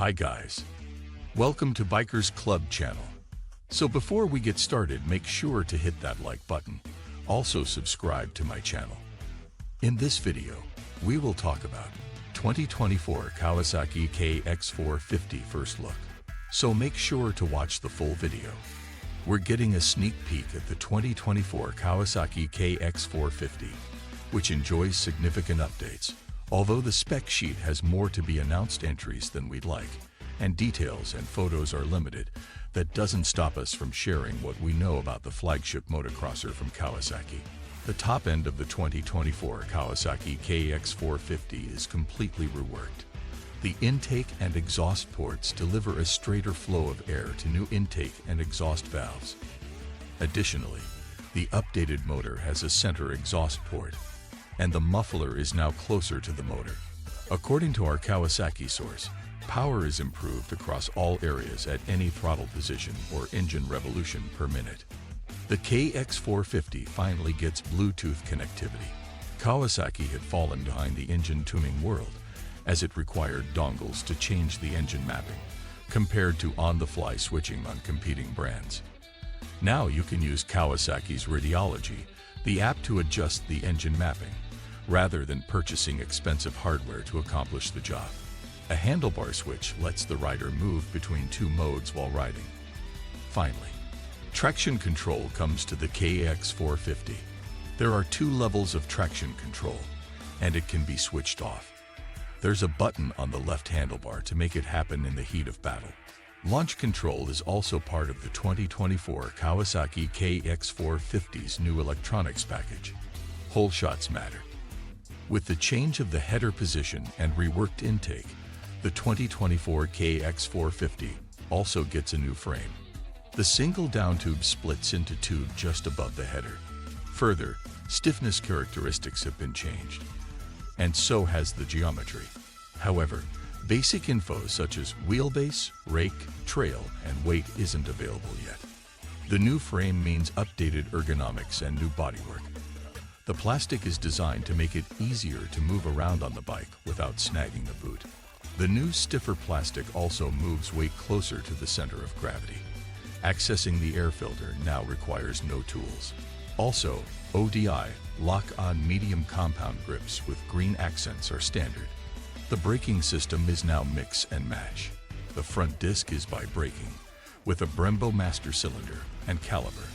Hi guys, welcome to Bikers Club channel. So before we get started, make sure to hit that like button. Also subscribe to my channel. In this video, we will talk about 2024 Kawasaki KX450 first look. So make sure to watch the full video. We're getting a sneak peek at the 2024 Kawasaki KX450, which enjoys significant updates. Although the spec sheet has more to be announced entries than we'd like, and details and photos are limited, that doesn't stop us from sharing what we know about the flagship motocrosser from Kawasaki. The top end of the 2024 Kawasaki KX450 is completely reworked. The intake and exhaust ports deliver a straighter flow of air to new intake and exhaust valves. Additionally, the updated motor has a center exhaust port, and the muffler is now closer to the motor. According to our Kawasaki source, power is improved across all areas at any throttle position or engine revolution per minute. The KX450 finally gets Bluetooth connectivity. Kawasaki had fallen behind the engine tuning world, as it required dongles to change the engine mapping, compared to on-the-fly switching on competing brands. Now you can use Kawasaki's Radiology, the app, to adjust the engine mapping, rather than purchasing expensive hardware to accomplish the job. A handlebar switch lets the rider move between two modes while riding. Finally, traction control comes to the KX450. There are two levels of traction control, and it can be switched off. There's a button on the left handlebar to make it happen in the heat of battle. Launch control is also part of the 2024 Kawasaki KX450's new electronics package. Whole shots matter. With the change of the header position and reworked intake, the 2024 KX450 also gets a new frame. The single down tube splits into tube just above the header. Further, stiffness characteristics have been changed, and so has the geometry. However, basic info such as wheelbase, rake, trail, and weight isn't available yet. The new frame means updated ergonomics and new bodywork. The plastic is designed to make it easier to move around on the bike without snagging the boot. The new stiffer plastic also moves weight closer to the center of gravity. Accessing the air filter now requires no tools. Also, ODI, lock-on medium compound grips with green accents are standard. The braking system is now mix and match. The front disc is by braking, with a Brembo master cylinder and caliper.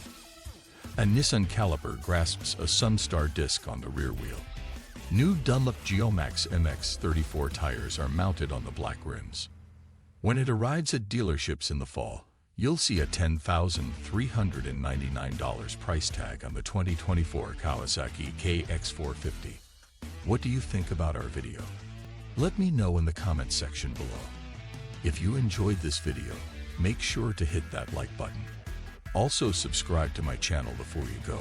A Nissan caliper grasps a Sunstar disc on the rear wheel. New Dunlop Geomax MX-34 tires are mounted on the black rims. When it arrives at dealerships in the fall, you'll see a $10,399 price tag on the 2024 Kawasaki KX450. What do you think about our video? Let me know in the comments section below. If you enjoyed this video, make sure to hit that like button. Also subscribe to my channel before you go.